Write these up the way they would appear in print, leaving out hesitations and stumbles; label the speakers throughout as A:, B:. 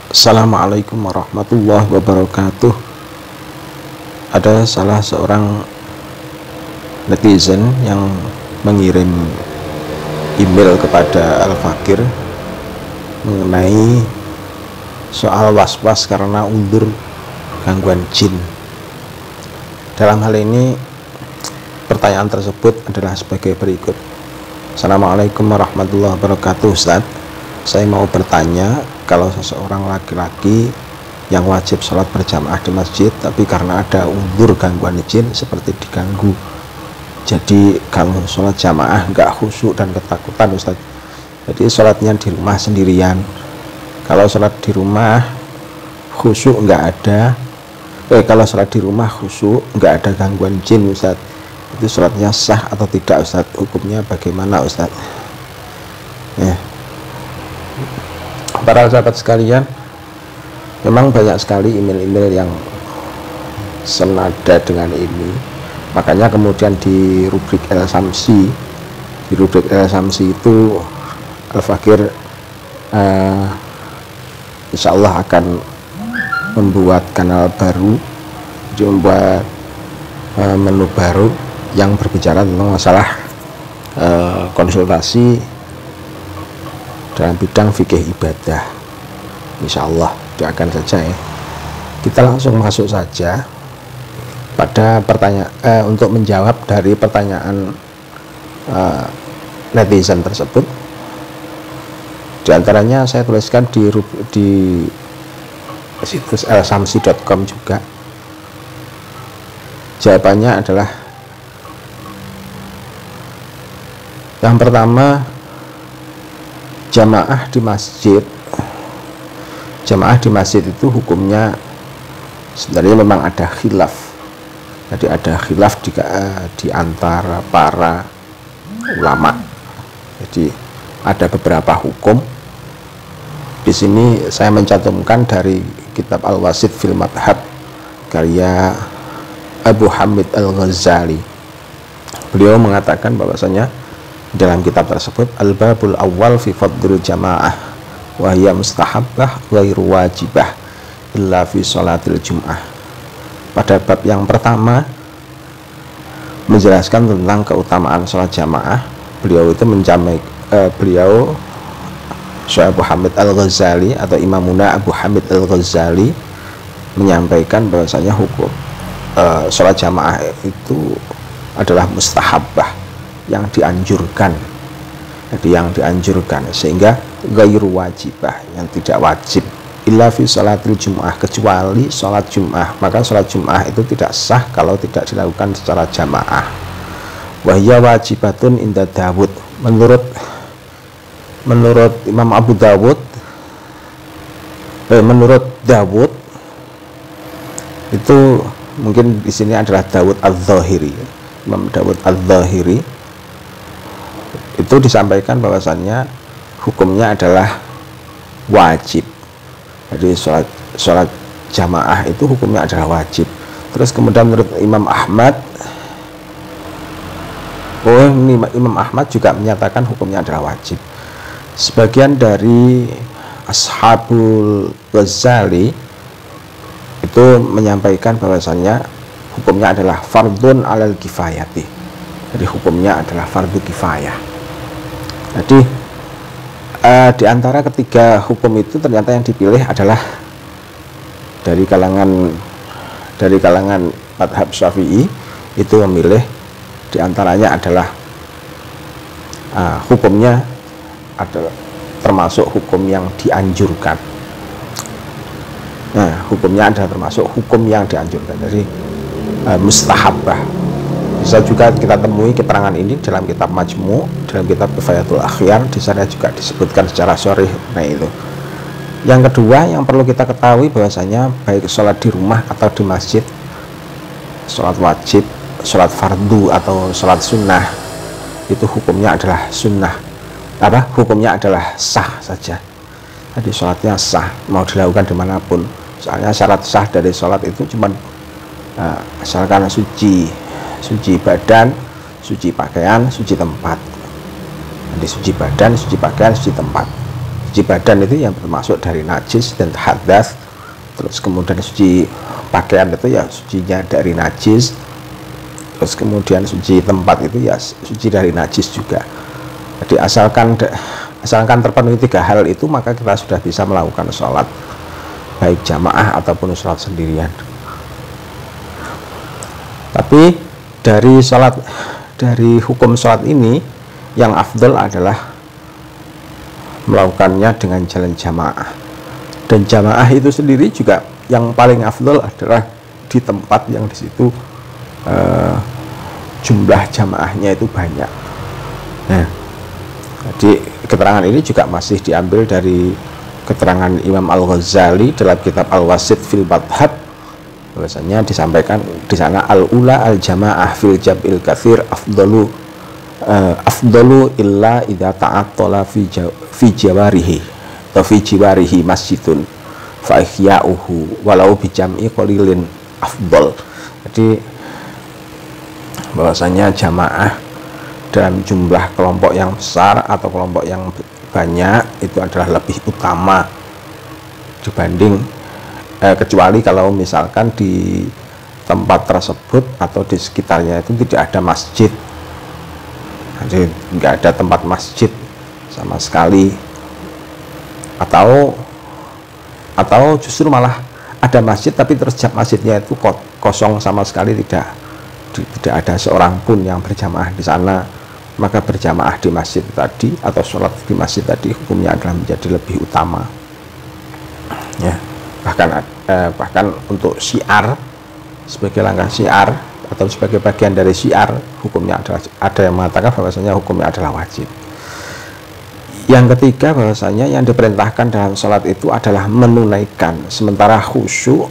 A: Assalamualaikum warahmatullahi wabarakatuh. Ada salah seorang netizen yang mengirim email kepada Al-Fakir mengenai soal was-was karena undur gangguan jin. Dalam hal ini pertanyaan tersebut adalah sebagai berikut. Assalamualaikum warahmatullahi wabarakatuh, Ustaz. Saya mau bertanya, kalau seseorang laki-laki yang wajib sholat berjamaah di masjid, tapi karena ada undur gangguan jin seperti diganggu, jadi kalau sholat jamaah nggak khusyuk dan ketakutan, Ustaz. Jadi sholatnya di rumah sendirian. Kalau sholat di rumah khusyuk nggak ada, kalau sholat di rumah khusyuk nggak ada gangguan jin, Ustaz, itu sholatnya sah atau tidak, Ustaz? Hukumnya bagaimana, Ustaz? Para sahabat sekalian, memang banyak sekali email-email yang senada dengan ini. Makanya kemudian di rubrik El-Samsi, itu Al-Fakir insya Allah akan membuat kanal baru, membuat menu baru yang berbicara tentang masalah konsultasi dalam bidang fikih ibadah. Insya Allah, doakan saja ya. Kita langsung masuk saja pada pertanyaan untuk menjawab dari pertanyaan netizen tersebut. Di antaranya saya tuliskan di situs elsamsi.com juga. Jawabannya adalah yang pertama, jamaah di masjid itu hukumnya sebenarnya memang ada khilaf. Jadi ada khilaf di antara para ulama. Jadi ada beberapa hukum. Di sini saya mencantumkan dari kitab Al-Wasit fil Madhab karya Abu Hamid Al-Ghazali. Beliau mengatakan bahwasanya dalam kitab tersebut, al-babul awal fi fadlil jamaah wa hiya mustahabbah ghairu wajibah illa fi sholatil jum'ah. Pada bab yang pertama menjelaskan tentang keutamaan sholat jamaah, beliau itu beliau Syekh Abu Hamid Al-Ghazali atau Imamuna Abu Hamid Al-Ghazali menyampaikan bahwasanya hukum sholat jamaah itu adalah mustahabbah, yang dianjurkan. Jadi yang dianjurkan, sehingga ghairu wajibah, yang tidak wajib, illa fi sholatil jum'ah, kecuali sholat jum'ah. Maka sholat jum'ah itu tidak sah kalau tidak dilakukan secara jamaah. Wahya wajibatun inda Dawud, menurut Imam Abu Dawud, menurut Dawud itu mungkin di sini adalah Dawud Al-Zahiri, Imam Dawud Al-Zahiri itu disampaikan bahwasannya hukumnya adalah wajib. Jadi sholat jamaah itu hukumnya adalah wajib. Terus kemudian menurut Imam Ahmad, Imam Ahmad juga menyatakan hukumnya adalah wajib. Sebagian dari Ashabul Ghazali itu menyampaikan bahwasannya hukumnya adalah fardun alal kifayati. Jadi hukumnya adalah fardu kifayah. Jadi di antara ketiga hukum itu ternyata yang dipilih adalah dari kalangan madhab Syafi'i, itu memilih di antaranya adalah hukumnya adalah termasuk hukum yang dianjurkan. Nah, hukumnya adalah termasuk hukum yang dianjurkan, dari mustahabbah. Bisa juga kita temui keterangan ini dalam kitab Majmu', dalam kitab Kifayatul Akhyar, di sana juga disebutkan secara sharih. Nah, itu. Yang kedua yang perlu kita ketahui bahwasanya baik sholat di rumah atau di masjid, sholat wajib, sholat fardu atau sholat sunnah, itu hukumnya adalah sunnah. Hukumnya adalah sah saja. Jadi sholatnya sah, mau dilakukan dimanapun. Soalnya syarat sah dari sholat itu cuma asalkan suci badan, suci pakaian, suci tempat. Jadi suci badan, suci pakaian, suci tempat. Suci badan itu yang termasuk dari najis dan hadas. Terus kemudian suci pakaian itu ya sucinya dari najis. Terus kemudian suci tempat itu ya suci dari najis juga. Jadi asalkan terpenuhi 3 hal itu, maka kita sudah bisa melakukan sholat baik jamaah ataupun sholat sendirian. Tapi dari hukum sholat ini yang afdal adalah melakukannya dengan jalan jamaah. Dan jamaah itu sendiri juga yang paling afdal adalah di tempat yang di situ jumlah jamaahnya itu banyak. Nah, jadi keterangan ini juga masih diambil dari keterangan Imam Al-Ghazali dalam kitab Al-Wasit fil Madhab. Bahwasanya disampaikan di sana al-ula al-jamaah fil jam'il katsir afdalu illa idza ta'attala fi jawarihi atau fi jiwarihi masjidun fa ihya'uhu walau bi jam'i qalilin afdal. Jadi bahwasanya jamaah dalam jumlah kelompok yang besar atau kelompok yang banyak itu adalah lebih utama dibanding kecuali kalau misalkan di tempat tersebut atau di sekitarnya itu tidak ada masjid. Jadi nggak ada tempat masjid sama sekali, atau justru malah ada masjid tapi terus jam masjidnya itu kosong sama sekali, tidak ada seorang pun yang berjamaah di sana, maka berjamaah di masjid tadi atau sholat di masjid tadi hukumnya adalah menjadi lebih utama. Ya, bahkan untuk syiar, sebagai langkah syiar atau sebagai bagian dari syiar, hukumnya adalah, ada yang mengatakan bahwasanya hukumnya adalah wajib. Yang ketiga, bahwasanya yang diperintahkan dalam sholat itu adalah menunaikan, sementara khusyuk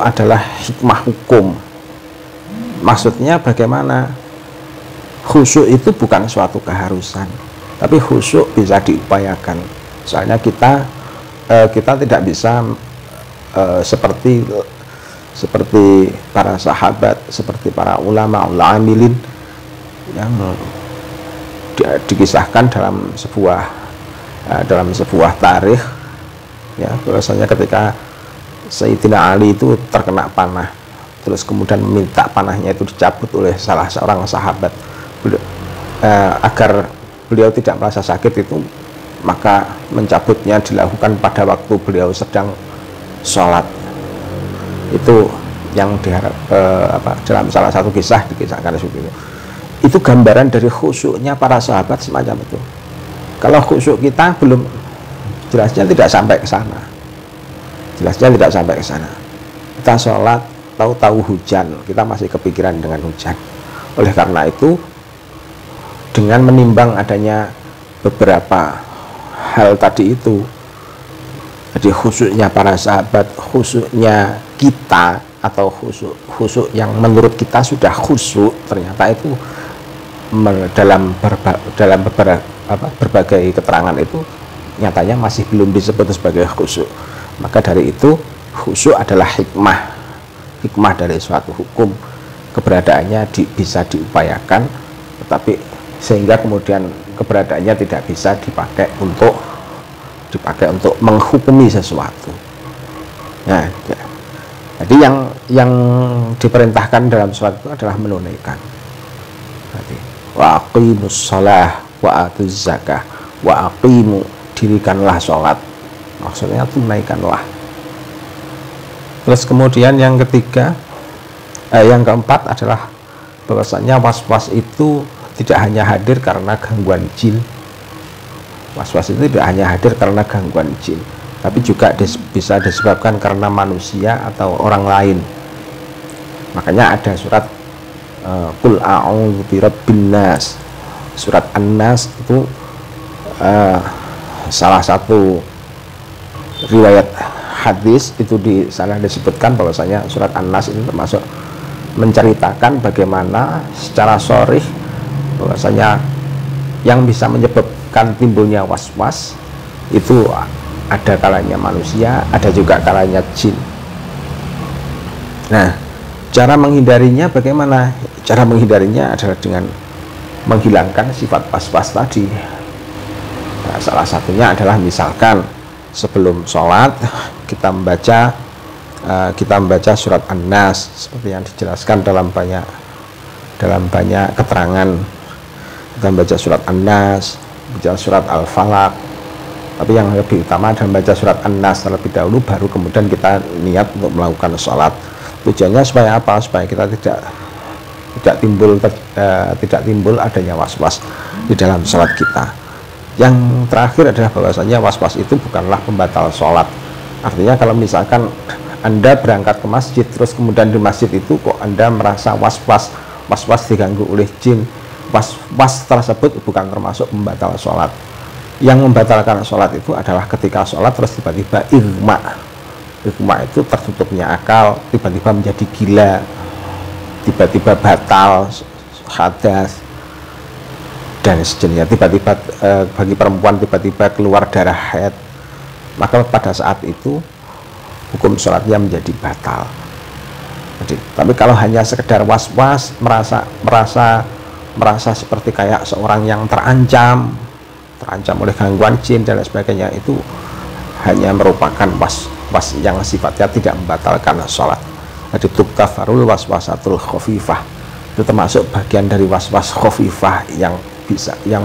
A: adalah hikmah hukum. Maksudnya bagaimana? Khusyuk itu bukan suatu keharusan, tapi khusyuk bisa diupayakan. Soalnya kita tidak bisa seperti para sahabat, seperti para ulama amilin yang dikisahkan dalam sebuah tarikh, ya, bahwasanya ketika Sayyidina Ali itu terkena panah, terus kemudian meminta panahnya itu dicabut oleh salah seorang sahabat agar beliau tidak merasa sakit itu, maka mencabutnya dilakukan pada waktu beliau sedang sholat. Itu yang diharap dalam salah satu kisah dikisahkan seperti itu. Itu gambaran dari khusyuknya para sahabat semacam itu. Kalau khusyuk kita belum, jelasnya tidak sampai ke sana. Kita sholat tahu-tahu hujan, kita masih kepikiran dengan hujan. Oleh karena itu, dengan menimbang adanya beberapa hal tadi itu, jadi khusyuknya para sahabat, khusyuknya kita, atau khusyuk yang menurut kita sudah khusyuk, ternyata itu dalam berbagai keterangan itu nyatanya masih belum disebut sebagai khusyuk. Maka dari itu khusyuk adalah hikmah dari suatu hukum, keberadaannya bisa diupayakan, tetapi sehingga kemudian keberadaannya tidak bisa dipakai untuk menghukumi sesuatu. Nah, jadi yang diperintahkan dalam sholat itu adalah menunaikan. Wa aqimus shalah wa atuz zakah, wa aqimu, dirikanlah sholat, maksudnya tunaikanlah. Terus kemudian yang keempat adalah bahwasanya was-was itu tidak hanya hadir karena gangguan jin. Was-was itu tidak hanya hadir karena gangguan jin, tapi juga bisa disebabkan karena manusia atau orang lain. Makanya ada surat Qul a'udzu birabbin nas, surat An-Nas itu salah satu riwayat hadis itu di sana disebutkan bahwasanya surat An-Nas itu termasuk menceritakan bagaimana secara sharih bahwasanya yang bisa menyebabkan timbulnya was-was itu ada kalanya manusia, ada juga kalanya jin. Nah, cara menghindarinya bagaimana? Cara menghindarinya adalah dengan menghilangkan sifat was-was tadi. Nah, salah satunya adalah misalkan sebelum sholat kita membaca surat An-Nas seperti yang dijelaskan dalam banyak keterangan. Kita membaca surat An-Nas, baca surat Al-Falaq, tapi yang lebih utama adalah membaca surat An-Nas terlebih dahulu, baru kemudian kita niat untuk melakukan sholat. Tujuannya supaya apa? Supaya kita tidak timbul adanya was-was di dalam sholat kita. Yang terakhir adalah bahwasanya was-was itu bukanlah pembatal sholat. Artinya kalau misalkan Anda berangkat ke masjid, terus kemudian di masjid itu kok Anda merasa was-was diganggu oleh jin, was-was tersebut bukan termasuk pembatal sholat. Yang membatalkan sholat itu adalah ketika sholat terus tiba-tiba igma itu tertutupnya akal, tiba-tiba menjadi gila, tiba-tiba batal hadas dan sejenisnya, tiba-tiba bagi perempuan tiba-tiba keluar darah haid, maka pada saat itu hukum sholatnya menjadi batal. Jadi, tapi kalau hanya sekedar was-was, merasa seperti kayak seorang yang terancam oleh gangguan jin dan lain sebagainya, itu hanya merupakan was-was yang sifatnya tidak membatalkan sholat. Jadi tuktafarul waswasatul khafifah, itu termasuk bagian dari was-was khafifah yang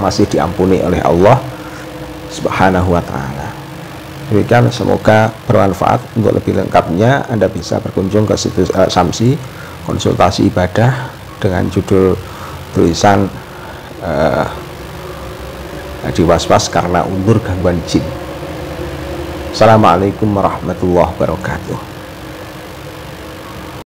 A: masih diampuni oleh Allah Subhanahu wa ta'ala. Demikian, semoga bermanfaat. Untuk lebih lengkapnya Anda bisa berkunjung ke situs Samsi konsultasi ibadah dengan judul tulisan was-was karena undur gangguan jin. Assalamualaikum warahmatullahi wabarakatuh.